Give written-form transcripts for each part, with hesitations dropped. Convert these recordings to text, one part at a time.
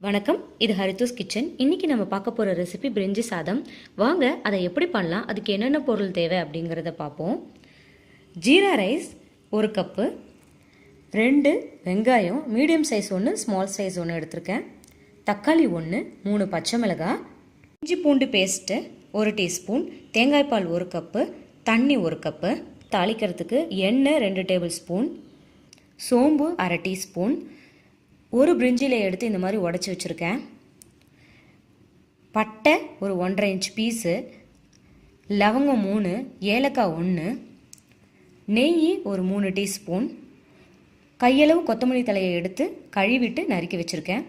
வணக்கம், இது ஹரிதூஸ் கிச்சன். இன்றைக்கி நம்ம பார்க்க போகிற ரெசிபி பிரிஞ்சி சாதம். வாங்க அதை எப்படி பண்ணலாம், அதுக்கு என்னென்ன பொருள் தேவை அப்படிங்கிறத பார்ப்போம். ஜீரா ரைஸ் 1 கப்பு, 2 வெங்காயம் மீடியம் சைஸ் 1, ஸ்மால் சைஸ் 1 எடுத்திருக்கேன், தக்காளி 1, 3 பச்சை மிளகாய், இஞ்சி பூண்டு பேஸ்ட்டு 1 டீஸ்பூன், தேங்காய்பால் 1 கப்பு, தண்ணி 1 கப்பு, தாளிக்கிறதுக்கு எண்ணெய் 2 டேபிள் ஸ்பூன், சோம்பு 1/2 டீஸ்பூன், ஒரு பிரிஞ்சியில் எடுத்து இந்த மாதிரி உடச்சி வச்சுருக்கேன், பட்டை ஒரு 1.5 இன்ச் பீஸு, லவங்கம் 3, ஏலக்காய் 1, நெய் ஒரு 3 டீஸ்பூன், கையளவு கொத்தமல்லி தலையை எடுத்து கழுவிட்டு நறுக்கி வச்சுருக்கேன்,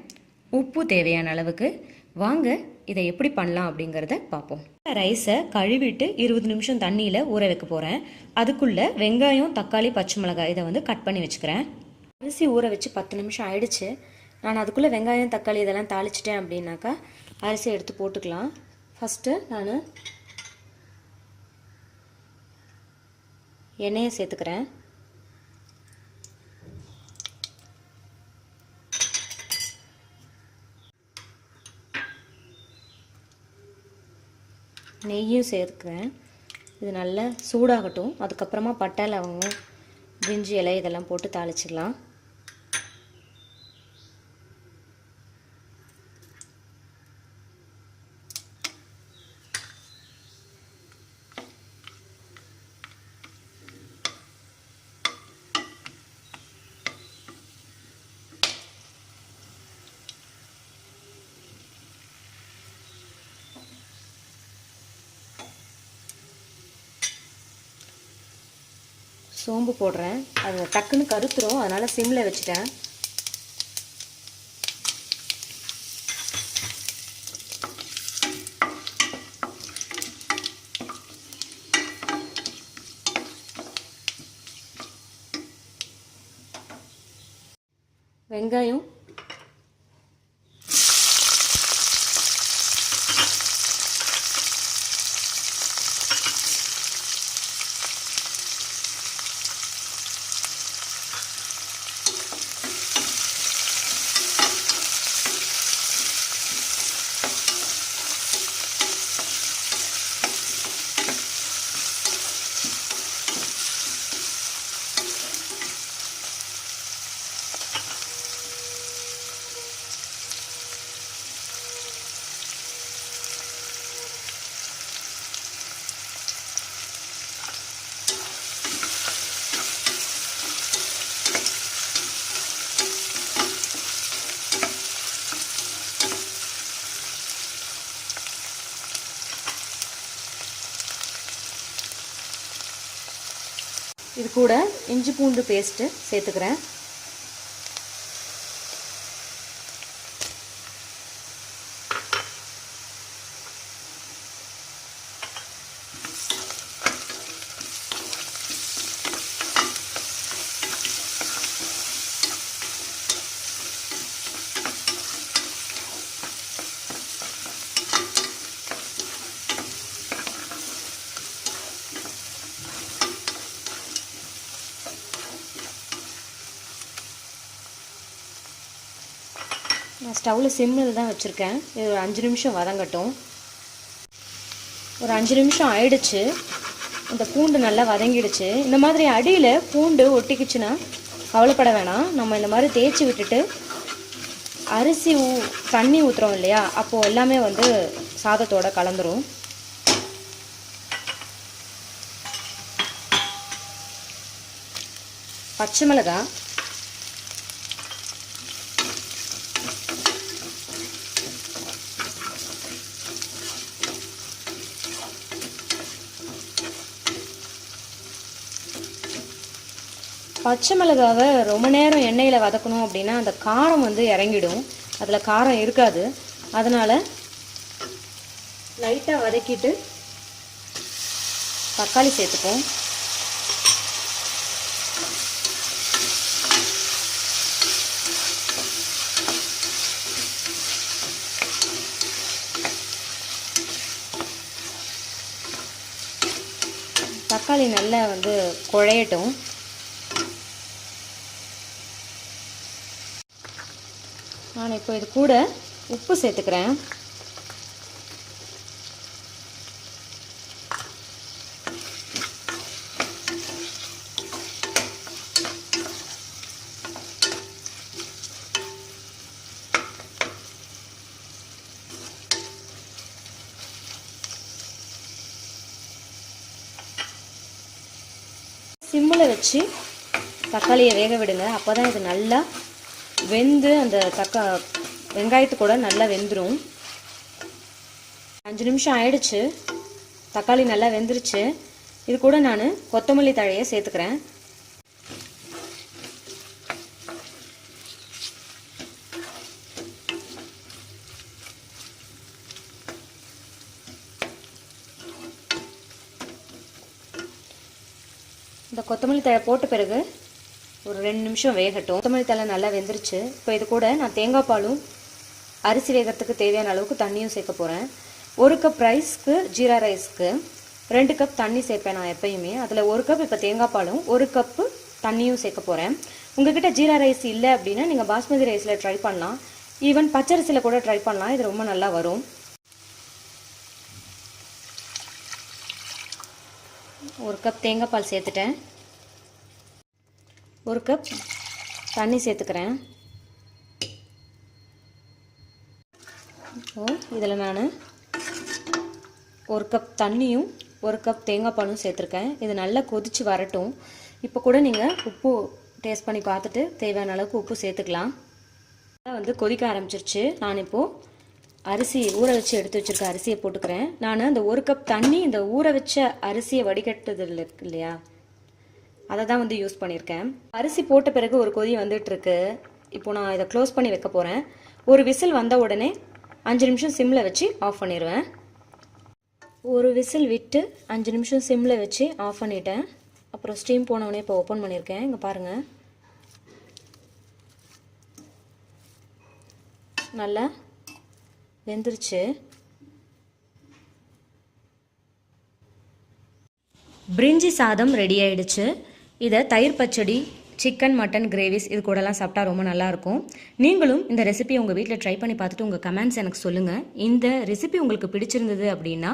உப்பு தேவையான அளவுக்கு. வாங்க இதை எப்படி பண்ணலாம் அப்படிங்கிறத பார்ப்போம். ரைஸை கழுவிட்டு 20 நிமிஷம் தண்ணியில் ஊற வைக்க போகிறேன். அதுக்குள்ளே வெங்காயம், தக்காளி, பச்சை மிளகாய் இதை கட் பண்ணி வச்சுக்கிறேன். அரிசி ஊற வச்சு 10 நிமிஷம் ஆயிடுச்சு. நான் அதுக்குள்ளே வெங்காயம், தக்காளி இதெல்லாம் தாளிச்சிட்டேன் அப்படின்னாக்கா அரிசி எடுத்து போட்டுக்கலாம். ஃபஸ்ட்டு நான் எண்ணெயை சேர்த்துக்கிறேன். நெய்யும் சேர்த்துக்கிறேன். இது நல்லா சூடாகட்டும். அதுக்கப்புறமா பட்டை, லவங்கம், பிரிஞ்சி இலை இதெல்லாம் போட்டு தாளிச்சிக்கலாம். சோம்பு போடுறேன். அது டக்குன்னு கருத்துரும், அதனால் சிம்மில் வச்சுட்டேன். வெங்காயம், இது கூட இஞ்சி பூண்டு பேஸ்ட்டு சேர்த்துக்கிறேன். நான் ஸ்டவ்வில் சிம்மில் தான் வச்சுருக்கேன். இது ஒரு 5 நிமிஷம் வதங்கட்டும். ஒரு 5 நிமிஷம் ஆயிடுச்சு. இந்த பூண்டு நல்லா வதங்கிடுச்சு. இந்த மாதிரி அடியில் பூண்டு ஒட்டிக்குச்சுன்னா கவலைப்பட வேணாம். நம்ம இந்த மாதிரி தேய்ச்சி விட்டுட்டு அரிசி தண்ணி ஊற்றுறோம் இல்லையா, அப்போது எல்லாமே சாதத்தோடு கலந்துரும். பச்சை மிளகாய், பச்சை மிளகாவை ரொம்ப நேரம் எண்ணெயில் வதக்கணும் அப்படின்னா அந்த காரம் இறங்கிடும். அதில் காரம் இருக்காது. அதனால் லைட்டாக வதக்கிட்டு தக்காளி சேர்த்துப்போம். தக்காளி நல்லா குழையட்டும். நான் இப்போ இது கூட உப்பு சேர்த்துக்கிறேன். சிம்மில் வச்சு தக்காளியை வேக விடுங்க. அப்போ தான் இது நல்லா வெந்து அந்த வெங்காயத்து கூட நல்லா வெந்துடும். 5 நிமிஷம் ஆயிடுச்சு. தக்காளி நல்லா வெந்துருச்சு. இது கூட நான் கொத்தமல்லி தழையை சேர்த்துக்கிறேன். இந்த கொத்தமல்லி தழை போட்ட பிறகு ஒரு 2 நிமிஷம் வேகட்டும். கொத்தமல்லி தழை நல்லா வெந்துருச்சு. இப்போ இது கூட நான் தேங்காய் பாலும் அரிசி வேகிறதுக்கு தேவையான அளவுக்கு தண்ணியும் சேர்க்க போகிறேன். 1 கப் ரைஸ்க்கு ஜீரா ரைஸ்க்கு 2 கப் தண்ணி சேர்ப்பேன் நான் எப்பயுமே. அதில் 1 கப் இப்போ தேங்காய் பாலும் 1 கப்பு தண்ணியும் சேர்க்க போகிறேன். உங்ககிட்ட ஜீரா ரைஸ் இல்லை அப்படின்னா நீங்கள் பாஸ்மதி ரைஸில் ட்ரை பண்ணலாம். ஈவன் பச்சரிசியில் கூட ட்ரை பண்ணலாம். இது ரொம்ப நல்லா வரும். 1 கப் தேங்காய் பால் சேர்த்துட்டேன். 1 கப் தண்ணி சேர்த்துக்கிறேன். இதில் நான் 1 கப் தண்ணியும் 1 கப் தேங்காய் பாலும் சேர்த்துருக்கேன். இது நல்லா கொதித்து வரட்டும். இப்போ கூட நீங்கள் உப்பு டேஸ்ட் பண்ணி பார்த்துட்டு தேவையான அளவுக்கு உப்பு சேர்த்துக்கலாம். கொதிக்க ஆரம்பிச்சிருச்சு. நான் இப்போது அரிசி ஊற வச்சு எடுத்து வச்சுருக்க அரிசியை போட்டுக்கிறேன். நான் அந்த 1 கப் தண்ணி இந்த ஊற வச்ச அரிசியை வடிகட்டுறது இருக்கு இல்லையா, அதை தான் யூஸ் பண்ணியிருக்கேன். அரிசி போட்ட பிறகு ஒரு கொதி வந்துட்டுருக்கு. இப்போ நான் இதை க்ளோஸ் பண்ணி வைக்க போகிறேன். ஒரு விசில் வந்த உடனே 5 நிமிஷம் சிம்மில் வச்சு ஆஃப் பண்ணிடுவேன். ஒரு விசில் விட்டு 5 நிமிஷம் சிம்மில் வச்சு ஆஃப் பண்ணிட்டேன். அப்புறம் ஸ்டீம் போனவுடனே இப்போ ஓப்பன் பண்ணியிருக்கேன். இங்கே பாருங்கள், நல்லா வெந்துருச்சு. பிரிஞ்சி சாதம் ரெடி ஆயிடுச்சு. இதை தயிர் பச்சடி, சிக்கன், மட்டன் கிரேவிஸ் இது கூடலாம் சாப்பிட்டா ரொம்ப நல்லாயிருக்கும். நீங்களும் இந்த ரெசிபியை உங்கள் வீட்டில் ட்ரை பண்ணி பார்த்துட்டு உங்கள் கமெண்ட்ஸ் எனக்கு சொல்லுங்கள். இந்த ரெசிபி உங்களுக்கு பிடிச்சிருந்தது அப்படின்னா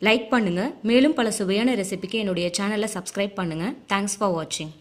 லைக் பண்ணுங்கள். மேலும் பல சுவையான ரெசிபிக்கு என்னுடைய சேனலை சப்ஸ்கிரைப் பண்ணுங்கள். தேங்க்ஸ் ஃபார் வாட்சிங்.